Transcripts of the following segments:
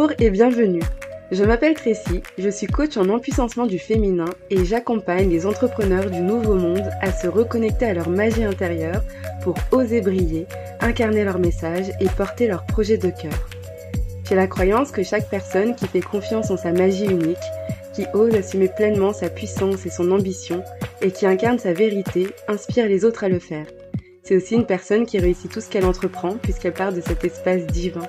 Bonjour et bienvenue. Je m'appelle Tracy, je suis coach en empuissancement du féminin et j'accompagne les entrepreneurs du nouveau monde à se reconnecter à leur magie intérieure pour oser briller, incarner leur message et porter leur projet de cœur. J'ai la croyance que chaque personne qui fait confiance en sa magie unique, qui ose assumer pleinement sa puissance et son ambition et qui incarne sa vérité, inspire les autres à le faire. C'est aussi une personne qui réussit tout ce qu'elle entreprend puisqu'elle part de cet espace divin.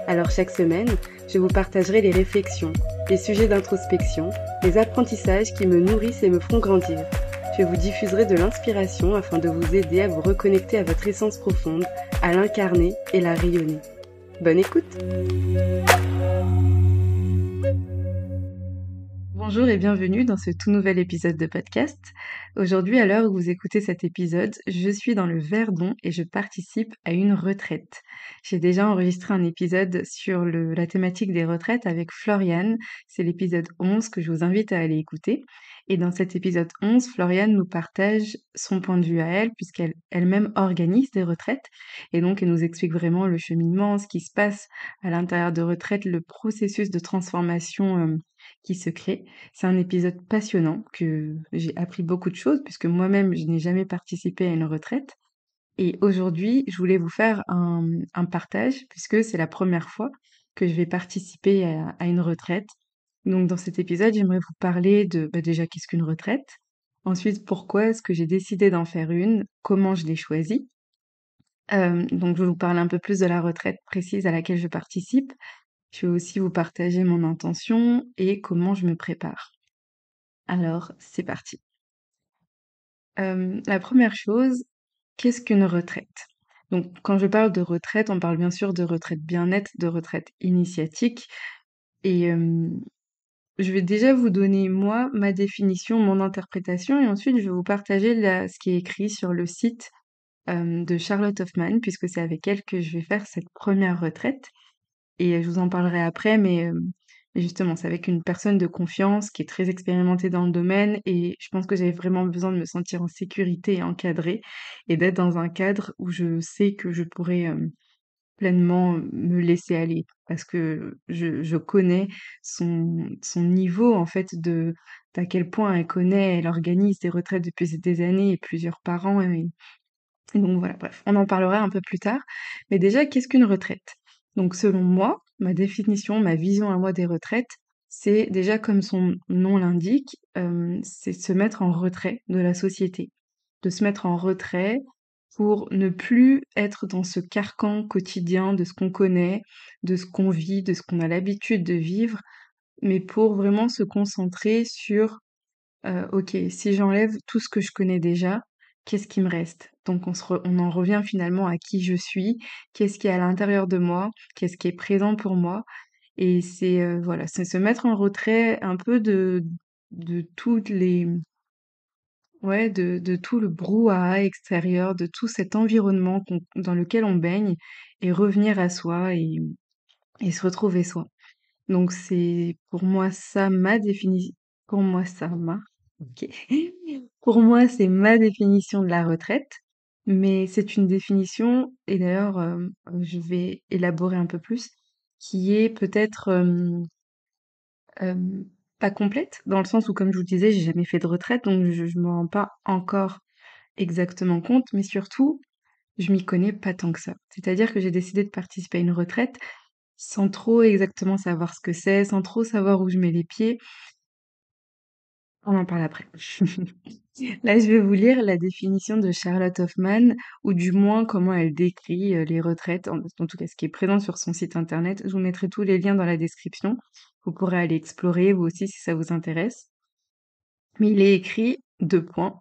Alors chaque semaine, je vous partagerai les réflexions, les sujets d'introspection, les apprentissages qui me nourrissent et me font grandir. Je vous diffuserai de l'inspiration afin de vous aider à vous reconnecter à votre essence profonde, à l'incarner et la rayonner. Bonne écoute! Bonjour et bienvenue dans ce tout nouvel épisode de podcast. Aujourd'hui, à l'heure où vous écoutez cet épisode, je suis dans le Verdon et je participe à une retraite. J'ai déjà enregistré un épisode sur la thématique des retraites avec Floriane. C'est l'épisode 11 que je vous invite à aller écouter. Et dans cet épisode 11, Floriane nous partage son point de vue à elle, puisqu'elle elle-même organise des retraites. Et donc, elle nous explique vraiment le cheminement, ce qui se passe à l'intérieur de retraites, le processus de transformation qui se crée. C'est un épisode passionnant que j'ai appris beaucoup de choses puisque moi-même je n'ai jamais participé à une retraite. Et aujourd'hui, je voulais vous faire un partage puisque c'est la première fois que je vais participer à une retraite. Donc dans cet épisode, j'aimerais vous parler de déjà qu'est-ce qu'une retraite, ensuite pourquoi est-ce que j'ai décidé d'en faire une, comment je l'ai choisie. Donc je vais vous parler un peu plus de la retraite précise à laquelle je participe. Je vais aussi vous partager mon intention et comment je me prépare. Alors, c'est parti. La première chose, qu'est-ce qu'une retraite? Donc, quand je parle de retraite, on parle bien sûr de retraite bien-être, de retraite initiatique. Et je vais déjà vous donner, moi, ma définition, mon interprétation, et ensuite je vais vous partager ce qui est écrit sur le site de Charlotte Hoffman, puisque c'est avec elle que je vais faire cette première retraite. Et je vous en parlerai après, mais justement, c'est avec une personne de confiance qui est très expérimentée dans le domaine et je pense que j'avais vraiment besoin de me sentir en sécurité et encadrée et d'être dans un cadre où je sais que je pourrais pleinement me laisser aller parce que je connais son niveau en fait d'à quel point elle connaît, elle organise des retraites depuis des années et plusieurs par an et donc voilà, bref, on en parlera un peu plus tard. Mais déjà, qu'est-ce qu'une retraite? Donc selon moi, ma définition, ma vision à moi des retraites, c'est déjà comme son nom l'indique, c'est se mettre en retrait de la société. De se mettre en retrait pour ne plus être dans ce carcan quotidien de ce qu'on connaît, de ce qu'on vit, de ce qu'on a l'habitude de vivre, mais pour vraiment se concentrer sur OK, si j'enlève tout ce que je connais déjà, qu'est-ce qui me reste? Donc on en revient finalement à qui je suis, qu'est-ce qui est à l'intérieur de moi, qu'est-ce qui est présent pour moi et c'est, voilà, c'est se mettre en retrait un peu de toutes les ouais, de tout le brouhaha extérieur, de tout cet environnement dans lequel on baigne et revenir à soi et se retrouver soi. Donc c'est pour moi ça ma définition. Pour moi ça ma OK. Pour moi, c'est ma définition de la retraite, mais c'est une définition et d'ailleurs, je vais élaborer un peu plus, qui est peut-être, pas complète, dans le sens où, comme je vous le disais, j'ai jamais fait de retraite, donc je me rends pas encore exactement compte, mais surtout, je m'y connais pas tant que ça. C'est-à-dire que j'ai décidé de participer à une retraite sans trop exactement savoir ce que c'est, sans trop savoir où je mets les pieds. On en parle après. Là, je vais vous lire la définition de Charlotte Hoffman, ou du moins comment elle décrit les retraites, en tout cas ce qui est présent sur son site internet. Je vous mettrai tous les liens dans la description. Vous pourrez aller explorer, vous aussi, si ça vous intéresse. Mais il est écrit, deux points,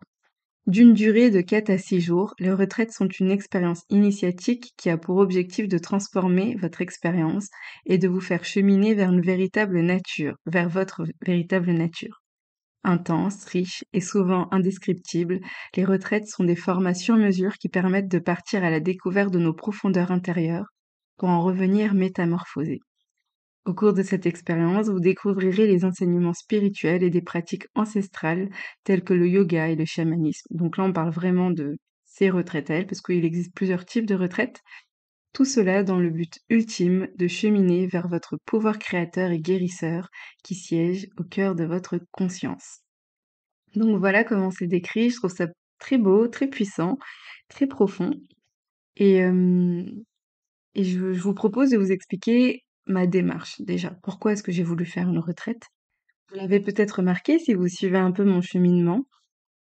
d'une durée de 4 à 6 jours, les retraites sont une expérience initiatique qui a pour objectif de transformer votre expérience et de vous faire cheminer vers une véritable nature, vers votre véritable nature. Intenses, riches et souvent indescriptibles, les retraites sont des formats sur mesure qui permettent de partir à la découverte de nos profondeurs intérieures pour en revenir métamorphosés. Au cours de cette expérience, vous découvrirez les enseignements spirituels et des pratiques ancestrales telles que le yoga et le chamanisme. Donc là, on parle vraiment de ces retraites, parce qu'il existe plusieurs types de retraites. Tout cela dans le but ultime de cheminer vers votre pouvoir créateur et guérisseur qui siège au cœur de votre conscience. Donc voilà comment c'est décrit, je trouve ça très beau, très puissant, très profond et hem et je vous propose de vous expliquer ma démarche déjà. Pourquoi est-ce que j'ai voulu faire une retraite? Vous l'avez peut-être remarqué si vous suivez un peu mon cheminement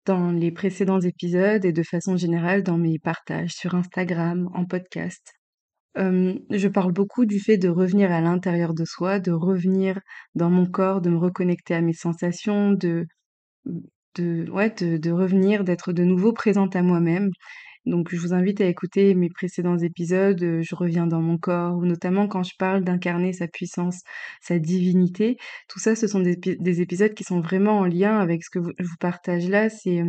dans les précédents épisodes et de façon générale dans mes partages sur Instagram, en podcast. Je parle beaucoup du fait de revenir à l'intérieur de soi, de revenir dans mon corps, de me reconnecter à mes sensations, de revenir, d'être de nouveau présente à moi-même. Donc je vous invite à écouter mes précédents épisodes, je reviens dans mon corps, ou notamment quand je parle d'incarner sa puissance, sa divinité. Tout ça, ce sont des épisodes qui sont vraiment en lien avec ce que je vous partage là. C'est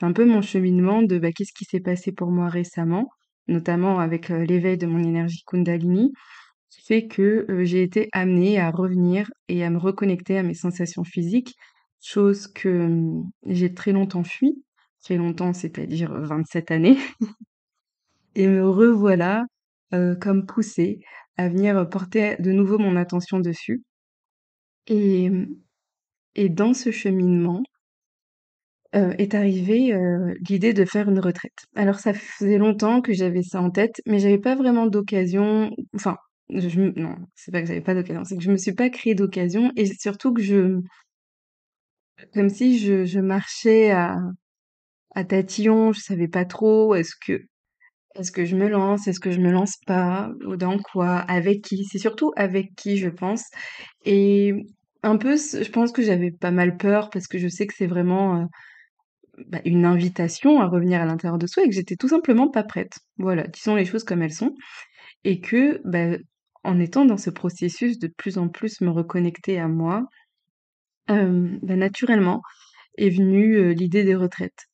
un peu mon cheminement de, bah, qu'est-ce qui s'est passé pour moi récemment, notamment avec, l'éveil de mon énergie Kundalini, qui fait que, j'ai été amenée à revenir et à me reconnecter à mes sensations physiques, chose que, j'ai très longtemps fui. Très longtemps, c'est-à-dire 27 années. Et me revoilà, comme poussée à venir porter de nouveau mon attention dessus. Et et dans ce cheminement, est arrivée, l'idée de faire une retraite. Alors ça faisait longtemps que j'avais ça en tête, mais j'avais pas vraiment d'occasion, enfin, non, c'est pas que j'avais pas d'occasion, c'est que je me suis pas créé d'occasion et surtout que comme si je marchais à tatillons, je savais pas trop, est-ce que je me lance? Est-ce que je me lance pas? Ou dans quoi? Avec qui? C'est surtout avec qui, je pense. Et un peu, je pense que j'avais pas mal peur parce que je sais que c'est vraiment bah, une invitation à revenir à l'intérieur de soi et que j'étais tout simplement pas prête. Voilà, disons les choses comme elles sont. Et que, bah, en étant dans ce processus de plus en plus me reconnecter à moi, bah, naturellement est venue l'idée des retraites.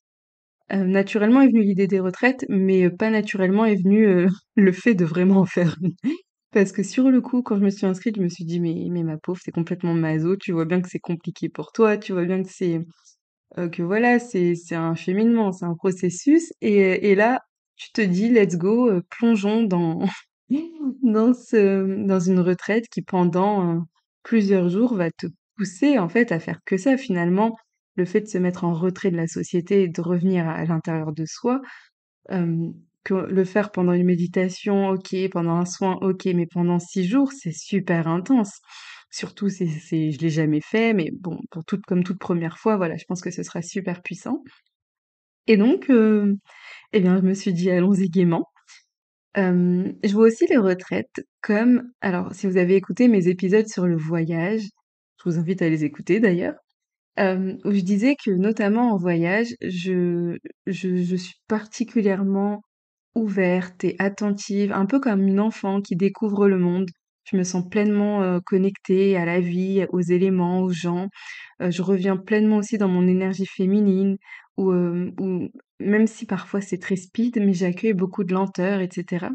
Naturellement est venue l'idée des retraites, mais pas naturellement est venu, le fait de vraiment en faire une. Parce que sur le coup, quand je me suis inscrite, je me suis dit: «Mais ma pauvre, c'est complètement maso, tu vois bien que c'est compliqué pour toi, tu vois bien que voilà, c'est un cheminement, c'est un processus» et là, tu te dis: «Let's go, plongeons dans dans une retraite qui pendant, plusieurs jours va te pousser en fait à faire que ça». Finalement, le fait de se mettre en retrait de la société et de revenir à l'intérieur de soi, hem, que le faire pendant une méditation, OK, pendant un soin, OK, mais pendant 6 jours, c'est super intense. Surtout je l'ai jamais fait, mais bon, comme toute première fois, voilà, je pense que ce sera super puissant et donc et bien, je me suis dit: «Allons-y gaiement». Je vois aussi les retraites comme alors si vous avez écouté mes épisodes sur le voyage, je vous invite à les écouter d'ailleurs, où je disais que notamment en voyage, je suis particulièrement ouverte et attentive, un peu comme une enfant qui découvre le monde. Je me sens pleinement, connectée à la vie, aux éléments, aux gens. Je reviens pleinement aussi dans mon énergie féminine où même si parfois c'est très speed, mais j'accueille beaucoup de lenteur et cetera.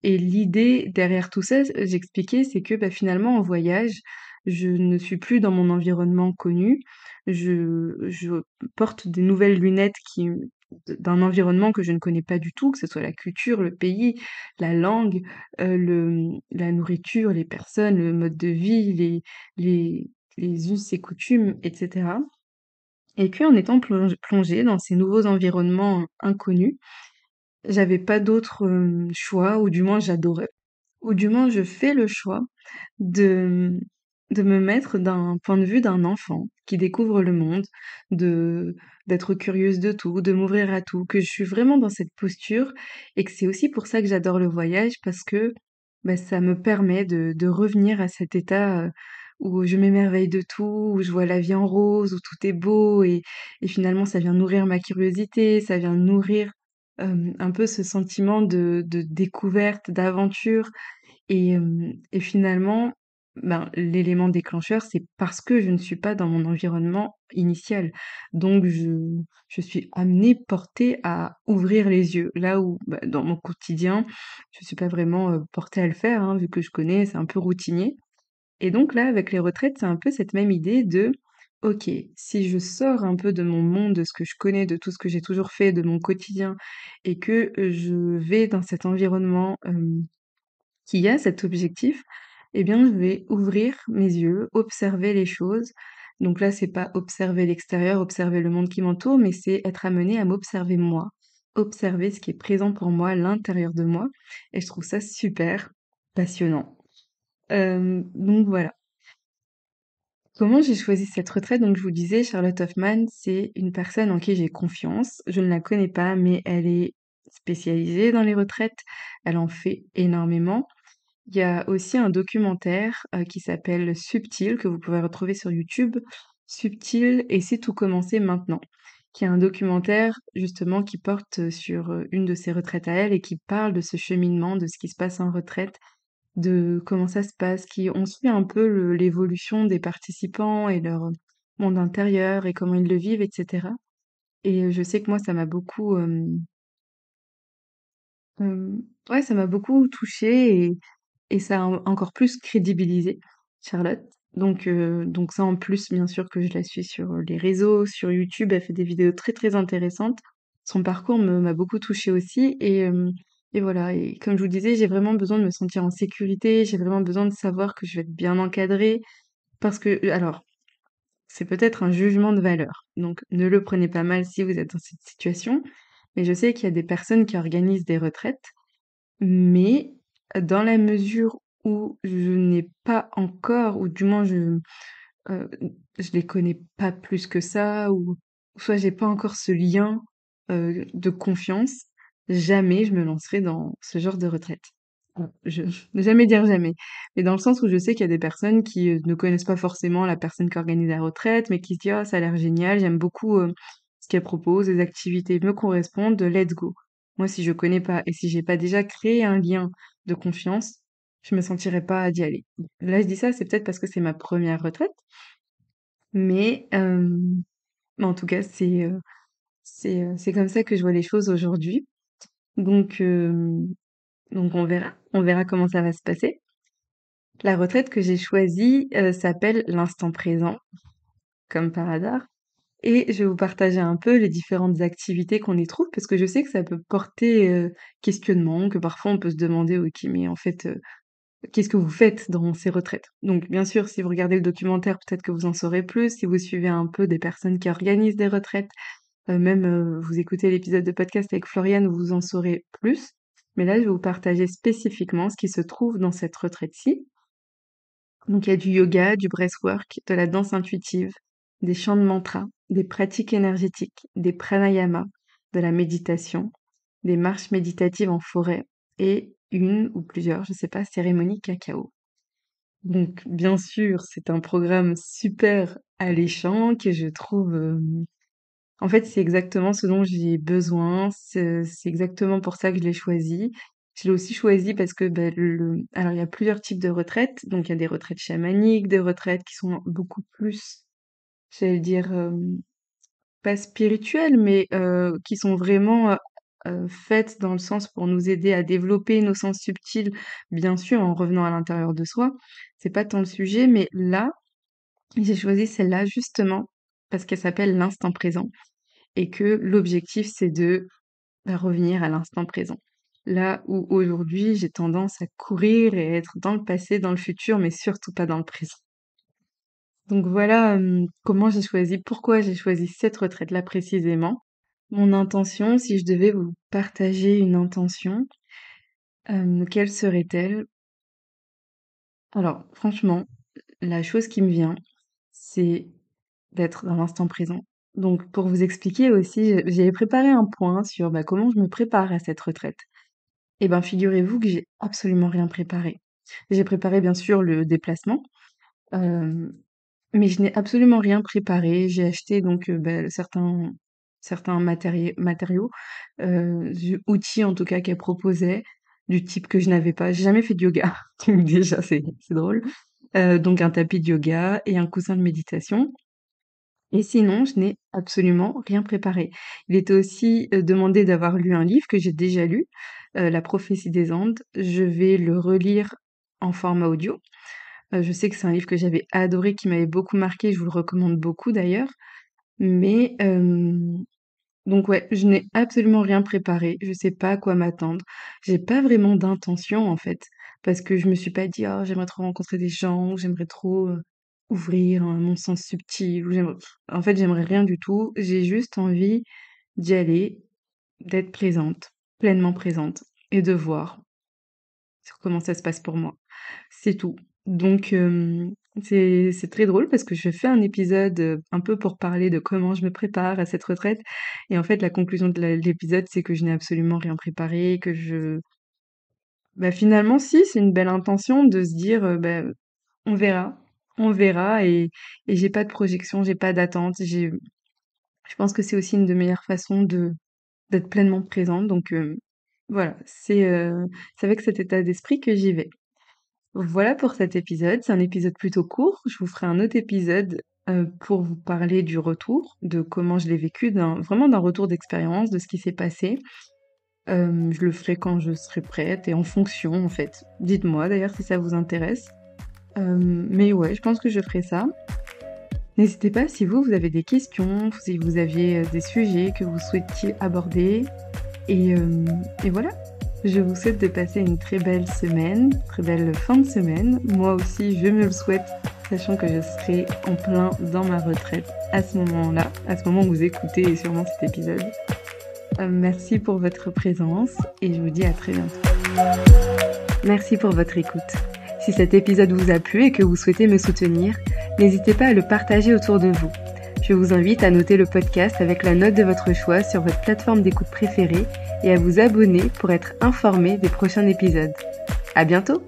Et l'idée derrière tout ça, j'expliquais, c'est que, bah, finalement en voyage, je ne suis plus dans mon environnement connu. Je porte des nouvelles lunettes d'un environnement que je ne connais pas du tout, que ce soit la culture, le pays, la langue, la nourriture, les personnes, le mode de vie, les les us et coutumes et cetera. Et qu'en étant plongée dans ces nouveaux environnements inconnus, j'avais pas d'autre, choix ou du moins j'adorais ou du moins je fais le choix de de me mettre d'un point de vue d'un enfant qui découvre le monde, de d'être curieuse de tout, de m'ouvrir à tout, que je suis vraiment dans cette posture et que c'est aussi pour ça que j'adore le voyage parce que, bah, ça me permet de revenir à cet état, où je m'émerveille de tout, où je vois la vie en rose, où tout est beau et finalement ça vient nourrir ma curiosité, ça vient nourrir, un peu ce sentiment de découverte, d'aventure et finalement, ben, l'élément déclencheur, c'est parce que je ne suis pas dans mon environnement initial. Donc je suis amenée, portée à ouvrir les yeux. Là où, bah, dans mon quotidien, je suis pas vraiment, portée à le faire, hein, vu que je connais, c'est un peu routinier. Et donc là, avec les retraites, c'est un peu cette même idée de: «OK, si je sors un peu de mon monde, de ce que je connais, de tout ce que j'ai toujours fait, de mon quotidien et que, je vais dans cet environnement, qui a cet objectif, eh bien, je vais ouvrir mes yeux, observer les choses. Donc là, c'est pas observer l'extérieur, observer le monde qui m'entoure, mais c'est être amené à m'observer moi, observer ce qui est présent pour moi à l'intérieur de moi. Et je trouve ça super passionnant. Donc voilà. Comment j'ai choisi cette retraite? Donc je vous disais, Charlotte Hoffman, c'est une personne en qui j'ai confiance. Je ne la connais pas, mais elle est spécialisée dans les retraites. Elle en fait énormément. Il y a aussi un documentaire qui s'appelle Subtil, que vous pouvez retrouver sur YouTube. Subtil et c'est tout commencer maintenant, qui est un documentaire justement qui porte sur une de ses retraites à elle et qui parle de ce cheminement, de ce qui se passe en retraite, de comment ça se passe, qui on suit un peu l'évolution des participants et leur monde intérieur et comment ils le vivent, etc. Et je sais que moi, ça m'a beaucoup, ouais, ça m'a beaucoup touchée et ça a encore plus crédibilisé Charlotte. Donc ça en plus, bien sûr que je la suis sur les réseaux, sur YouTube, elle fait des vidéos très très intéressantes. Son parcours m'a beaucoup touchée aussi et voilà. Et comme je vous disais, j'ai vraiment besoin de me sentir en sécurité, j'ai vraiment besoin de savoir que je vais être bien encadrée parce que, alors, c'est peut-être un jugement de valeur, donc ne le prenez pas mal si vous êtes dans cette situation, mais je sais qu'il y a des personnes qui organisent des retraites mais dans la mesure où je n'ai pas encore, ou du moins heu, je les connais pas plus que ça, ou soit j'ai pas encore ce lien, de confiance, jamais je me lancerai dans ce genre de retraite. Je ne jamais dire jamais, mais dans le sens où je sais qu'il y a des personnes qui, ne connaissent pas forcément la personne qui organise la retraite, mais qui se disent: «Ah, ça a l'air génial, j'aime beaucoup, ce qu'elle propose, les activités me correspondent, let's go». Moi, si je connais pas et si j'ai pas déjà créé un lien de confiance, je me sentirais pas d'y aller. Là, je dis ça, c'est peut-être parce que c'est ma première retraite, mais mais en tout cas, c'est comme ça que je vois les choses aujourd'hui. Donc donc on verra comment ça va se passer. La retraite que j'ai choisie, s'appelle l'instant présent, comme par hasard, et je vais vous partager un peu les différentes activités qu'on y trouve parce que je sais que ça peut porter, questionnement, que parfois on peut se demander: «OK, mais en fait, qu'est-ce que vous faites dans ces retraites?» Donc bien sûr, si vous regardez le documentaire, peut-être que vous en saurez plus. Si vous suivez un peu des personnes qui organisent des retraites, même, vous écoutez l'épisode de podcast avec Floriane, vous en saurez plus. Mais là, je vais vous partager spécifiquement ce qui se trouve dans cette retraite-ci. Donc il y a du yoga, du breathwork, de la danse intuitive, des chants de mantras, des pratiques énergétiques, des pranayamas, de la méditation, des marches méditatives en forêt et une ou plusieurs, je sais pas, cérémonies cacao. Donc bien sûr, c'est un programme super alléchant que je trouve, en fait, c'est exactement ce dont j'ai besoin, c'est exactement pour ça que je l'ai choisi. Je l'ai aussi choisi parce que, bah, alors il y a plusieurs types de retraites, donc il y a des retraites chamaniques, des retraites qui sont beaucoup plus, j'allais dire, pas spirituelles, mais qui sont vraiment, faites dans le sens pour nous aider à développer nos sens subtils, bien sûr, en revenant à l'intérieur de soi. C'est pas tant le sujet, mais là, j'ai choisi celle-là justement parce qu'elle s'appelle l'instant présent et que l'objectif, c'est de, bah, revenir à l'instant présent. Là où aujourd'hui, j'ai tendance à courir et être dans le passé, dans le futur, mais surtout pas dans le présent. Donc voilà, comment j'ai choisi, pourquoi j'ai choisi cette retraite-là précisément. Mon intention, si je devais vous partager une intention, quelle serait-elle? Alors franchement, la chose qui me vient, c'est d'être dans l'instant présent. Donc pour vous expliquer aussi, j'avais préparé un point sur, bah, comment je me prépare à cette retraite. Eh ben, figurez-vous que j'ai absolument rien préparé. J'ai préparé bien sûr le déplacement, hem, mais je n'ai absolument rien préparé. J'ai acheté donc, bah, certains matériaux, outils en tout cas qu'elle proposait, du type que je n'avais pas. J'ai jamais fait de yoga, donc déjà c'est drôle. Donc un tapis de yoga et un coussin de méditation. Et sinon, je n'ai absolument rien préparé. Il était aussi, demandé d'avoir lu un livre que j'ai déjà lu, La prophétie des Andes. Je vais le relire en format audio. Je sais que c'est un livre que j'avais adoré, qui m'avait beaucoup marqué, je vous le recommande beaucoup d'ailleurs. Mais donc ouais, je n'ai absolument rien préparé, je sais pas à quoi m'attendre. J'ai pas vraiment d'intention en fait, parce que je me suis pas dit: «Oh, j'aimerais trop rencontrer des gens, ou j'aimerais trop, ouvrir, mon sens subtil, ou j'aimerais» en fait, j'aimerais rien du tout. J'ai juste envie d'y aller, d'être présente, pleinement présente et de voir sur comment ça se passe pour moi. C'est tout. Donc c'est très drôle parce que je fais un épisode, un peu pour parler de comment je me prépare à cette retraite et en fait, la conclusion de l'épisode, c'est que je n'ai absolument rien préparé, que je bah, finalement si, c'est une belle intention de se dire, bah, on verra, on verra et j'ai pas de projection, j'ai pas d'attente, je pense que c'est aussi une de meilleures façons d'être pleinement présente donc voilà, c'est avec cet état d'esprit que j'y vais. Voilà pour cet épisode. C'est un épisode plutôt court. Je vous ferai un autre épisode pour vous parler du retour, de comment je l'ai vécu, vraiment d'un retour d'expérience, de ce qui s'est passé. Je le ferai quand je serai prête et en fonction, en fait. Dites-moi d'ailleurs si ça vous intéresse. Mais ouais, je pense que je ferai ça. N'hésitez pas si vous avez des questions, si vous aviez des sujets que vous souhaitiez aborder. Et voilà. Je vous souhaite de passer une très belle semaine, très belle fin de semaine. Moi aussi, je me le souhaite, sachant que je serai en plein dans ma retraite à ce moment-là, à ce moment où vous écoutez sûrement cet épisode. Merci pour votre présence et je vous dis à très bientôt. Merci pour votre écoute. Si cet épisode vous a plu et que vous souhaitez me soutenir, n'hésitez pas à le partager autour de vous. Je vous invite à noter le podcast avec la note de votre choix sur votre plateforme d'écoute préférée et à vous abonner pour être informé des prochains épisodes. À bientôt!